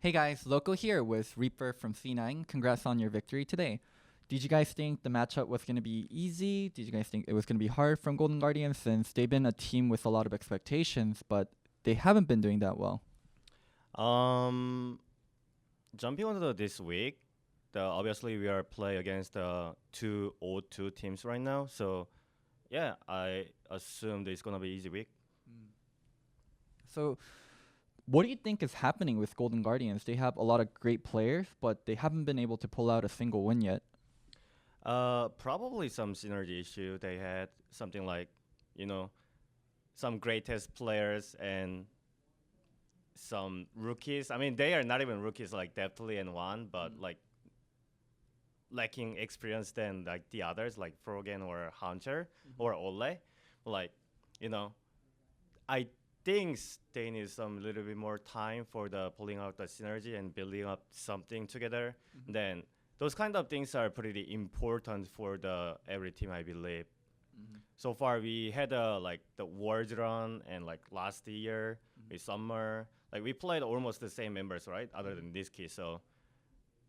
Hey guys, Loco here with Reaper from C9. Congrats on your victory today. Did you guys think the matchup was going to be easy? Did you guys think it was going to be hard from Golden Guardians since they've been a team with a lot of expectations, but they haven't been doing that well? Um, Jumping onto this week, obviously we are play against two O2 teams right now. So yeah, I assumed it's gonna be easy week. So, what do you think is happening with Golden Guardians? They have a lot of great players, but they haven't been able to pull out a single win yet. Probably some synergy issue they had. Something like, you know, some greatest players and some rookies. I mean, they are not even rookies like Deftly and One, but like lacking experience than like the others like Frogan or Hunter or Ole. Like, you know, I think they need some little bit more time for the pulling out the synergy and building up something together. Then those kind of things are pretty important for the every team, I believe. So far, we had like the World Run and like last year with Summer. Like we played almost the same members, right? Other than this key, so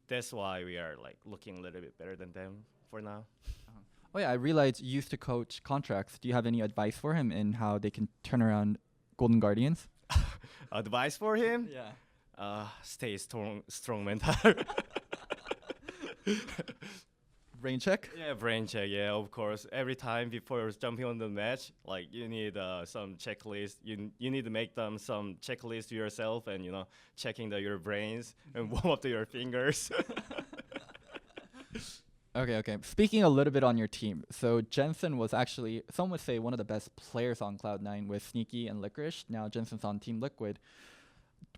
that's why we are like looking a little bit better than them for now. Oh yeah, I realized you used to coach contracts. Do you have any advice for him in how they can turn around Golden Guardians? Advice for him? Yeah. Stay strong mental. Brain check? Yeah, brain check. Yeah, of course. Every time before jumping on the match, like you need some checklist. You need to make them some checklist to yourself, and checking your brains and warm up to your fingers. Okay. Speaking a little bit on your team, so Jensen was actually, some would say, one of the best players on Cloud9 with Sneaky and Licorice. Now Jensen's on Team Liquid.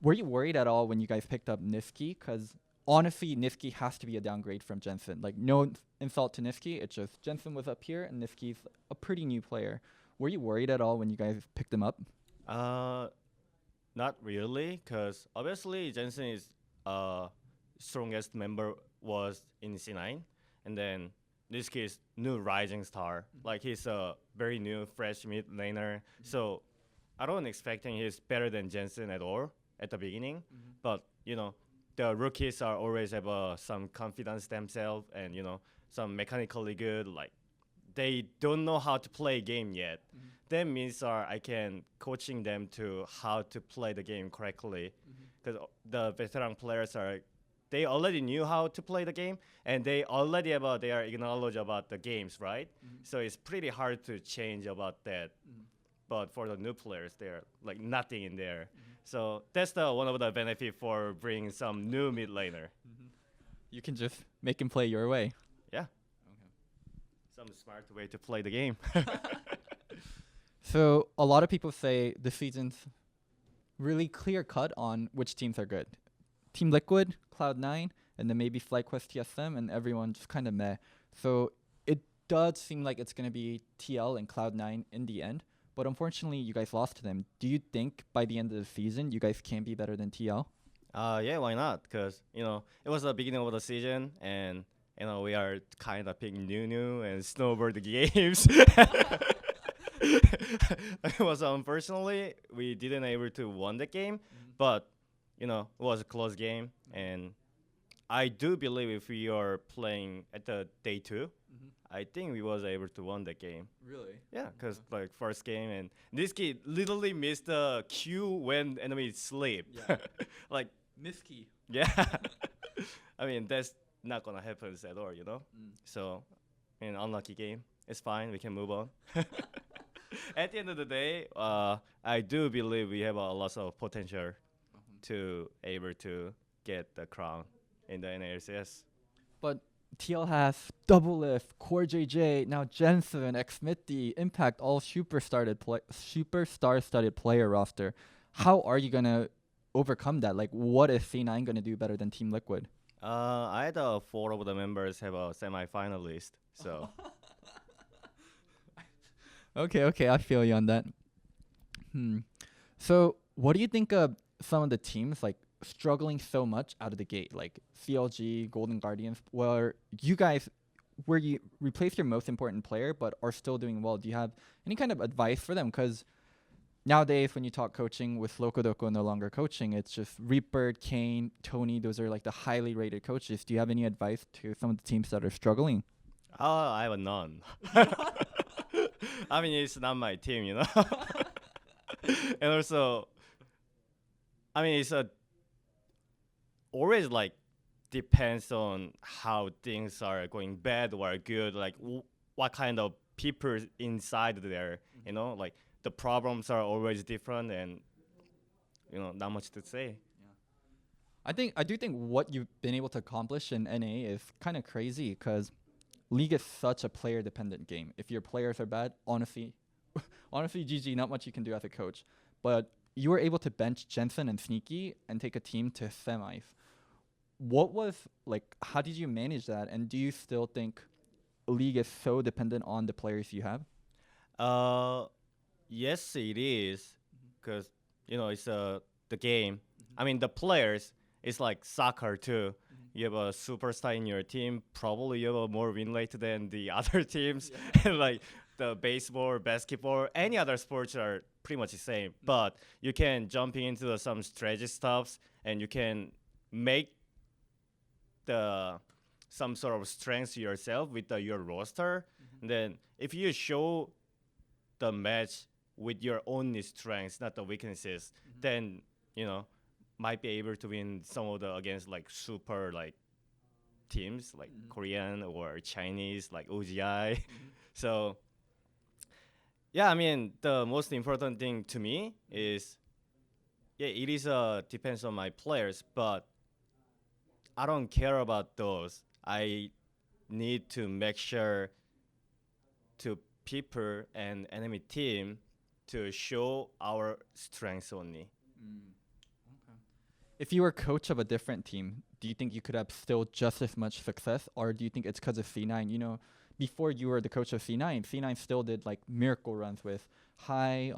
Were you worried at all when you guys picked up Niski? Because honestly, Niski has to be a downgrade from Jensen. Like, no insult to Niski, it's just Jensen was up here and Niski's a pretty new player. Were you worried at all when you guys picked him up? uh, Not really, cause obviously Jensen is strongest member was in C9, and then this kid is new rising star. Like he's a very new fresh mid laner. So I don't expecting he's better than Jensen at all at the beginning. But the rookies are always have some confidence themselves and some mechanically good. Like they don't know how to play game yet. That means I can coaching them to how to play the game correctly because the veteran players they already knew how to play the game and they already they are acknowledge about the games, right? So it's pretty hard to change about that. But for the new players, they're like nothing in there. So that's the one of the benefit for bringing some new mid laner. You can just make him play your way. Yeah, some smart way to play the game. So a lot of people say the season's really clear cut on which teams are good. Team Liquid, Cloud9, and then maybe FlyQuest TSM, and everyone just kind of meh. So it does seem like it's going to be TL and Cloud9 in the end. But unfortunately, you guys lost to them. Do you think by the end of the season, you guys can be better than TL? Yeah, why not? Because it was the beginning of the season, and we are kind of picking new and snowboard the games. It was unfortunately we didn't able to won the game, but it was a close game, and I do believe if we are playing at the day 2, I think we was able to win the game. Really? Yeah, because like first game and this kid literally missed the Q when enemy sleep. Yeah. Like Miski. yeah, I mean that's not gonna happen at all. So, unlucky game. It's fine. We can move on. At the end of the day, I do believe we have a lot of potential to able to get the crown in the NALCS. But TL has Double Lift, Core JJ, now Jensen, Xmithy, Impact, all superstar-studded player roster. How are you gonna overcome that? Like, what is C9 gonna do better than Team Liquid? I had 4 of the members have a semi-finalist, so Okay, I feel you on that. So, what do you think of some of the teams like struggling so much out of the gate, like CLG, Golden Guardians, where you replace your most important player but are still doing well? Do you have any kind of advice for them? Because nowadays when you talk coaching with Locodoco no longer coaching, it's just Reapered, Kane, Tony. Those are like the highly rated coaches. Do you have any advice to some of the teams that are struggling? I have none. I mean, it's not my team, you know. And also, I mean, it's a always like depends on how things are going bad or good. Like what kind of people inside there, you know. Like the problems are always different, and not much to say. I do think what you've been able to accomplish in NA is kind of crazy because League is such a player dependent game. If your players are bad, honestly, GG, not much you can do as a coach. But you were able to bench Jensen and Sneaky and take a team to semis. What was like? How did you manage that? And do you still think League is so dependent on the players you have? Uh, yes, it is, because it's the game. I mean, the players. It's like soccer too. You have a superstar in your team. Probably you have a more win rate than the other teams. And like the baseball, basketball, any other sports are pretty much the same. But you can jump into some strategy stuffs, and you can make the some sort of strengths yourself with your roster. And then if you show the match with your own strengths, not the weaknesses, then might be able to win some of the against like super like teams like Korean or Chinese like OGI. So yeah, I mean the most important thing to me is it is depends on my players, but I don't care about those. I need to make sure to people and enemy team to show our strengths only. If you were coach of a different team, do you think you could have still just as much success, or do you think it's because of C9? Before you were the coach of C9, C9 still did like miracle runs with high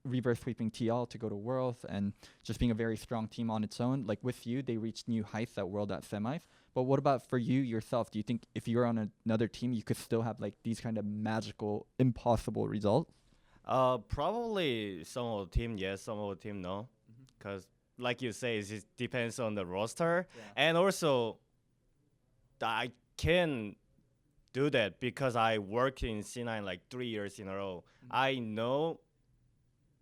reverse sweeping TL to go to Worlds and just being a very strong team on its own. Like with you, they reached new heights at World at semis. But what about for you yourself? Do you think if you were on another team, you could still have like these kind of magical, impossible results? Probably some of the team yes, some of the team no, because like you say, it depends on the roster, and also I can do that because I worked in C9 like 3 years in a row. I know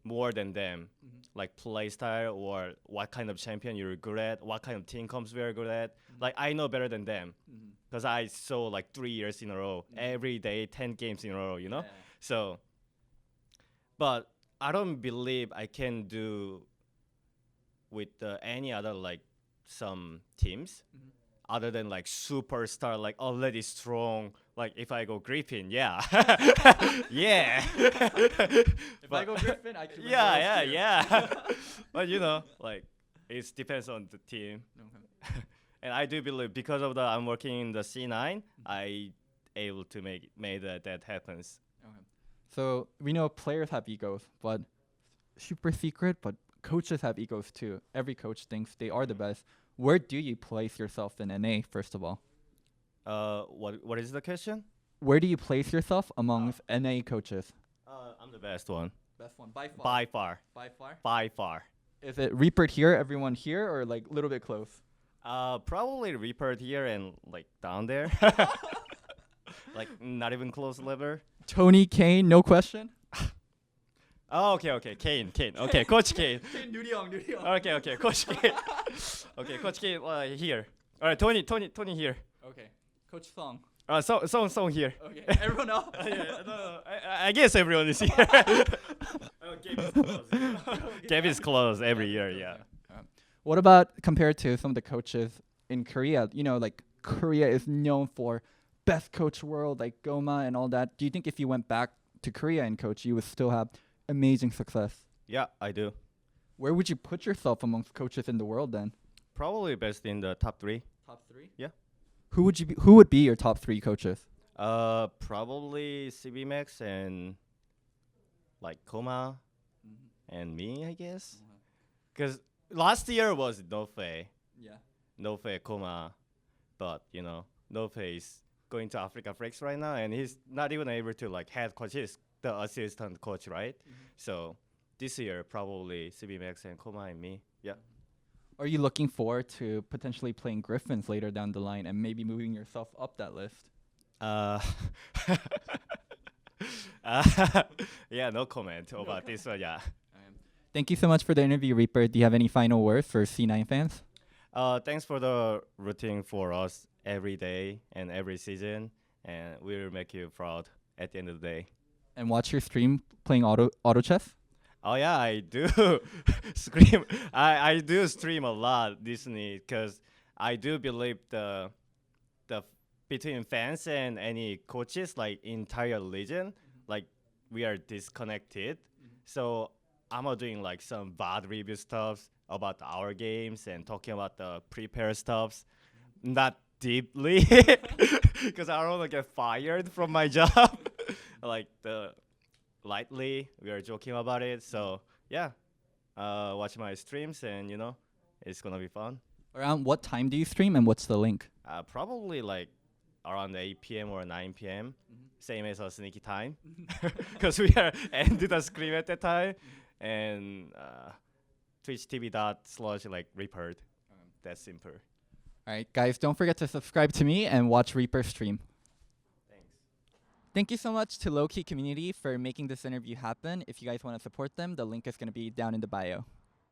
more than them, like play style or what kind of champion you're good at, what kind of team comps we're good at. Like I know better than them because I saw like 3 years in a row, every day, 10 games in a row, you know? Yeah. So, but I don't believe I can do with any other like some teams other than like superstar, like already strong. Like if I go Griffin, yeah, yeah. If I go Griffin, I can win yeah, Worlds yeah, too. yeah. But like it depends on the team. Okay. And I do believe because of I'm working in the C9, I able to make that happens. Okay. So we know players have egos, but super secret, but coaches have egos too. Every coach thinks they are the best. Where do you place yourself in NA, first of all? What is the question? Where do you place yourself amongst NA coaches? I'm the best one. Best one by far. By far. By far. By far. Is it Reapered here, everyone here, or like a little bit close? Probably Reapered here and like down there. Like not even close level. Tony, Kane, no question. Oh, okay. Kane. Okay, Coach Kane. Kane, Nuryong. Okay, Coach Kane. Okay, Coach Kane here. All right, Tony here. Okay, Coach Song. Song here. Okay, everyone else. No. I guess everyone is here. Game is closed. Game is closed every year. Yeah. What about compared to some of the coaches in Korea? Like Korea is known for best coach world, like Goma and all that. Do you think if you went back to Korea and coach, you would still have amazing success? Yeah, I do. Where would you put yourself amongst coaches in the world then? Probably best in the top 3. Top 3? Yeah. Who would be your top 3 coaches? Probably CB Max and like Koma and me, I guess. Because last year was Nofe. Yeah. Nofe, Koma, but Nofe is going to Africa Flex right now, and he's not even able to like head coach. He's the assistant coach, right? So this year probably CB Max and Koma and me. Yeah. Are you looking forward to potentially playing Griffins later down the line and maybe moving yourself up that list? Uh, yeah, no comment about this one. Yeah. Thank you so much for the interview, Reaper. Do you have any final words for C9 fans? Thanks for the rooting for us every day and every season, and we'll make you proud at the end of the day. And watch your stream playing auto chess? Oh yeah, I do scream. I do stream a lot Disney because I do believe the between fans and any coaches like entire legion like we are disconnected. So I'm doing like some bad review stuffs about our games and talking about the prepare stuffs, not deeply because I don't want to get fired from my job. Like the lightly we are joking about it. So yeah, watch my streams and it's gonna be fun. Around what time do you stream and what's the link? Probably like around 8 p.m. or 9 p.m. Same as a sneaky time because we are ended the scream at that time. And Twitch TV./ like Reapered. That's simple. All right, guys, don't forget to subscribe to me and watch Reaper stream. Thanks. Thank you so much to Lowkey community for making this interview happen. If you guys want to support them, the link is going to be down in the bio.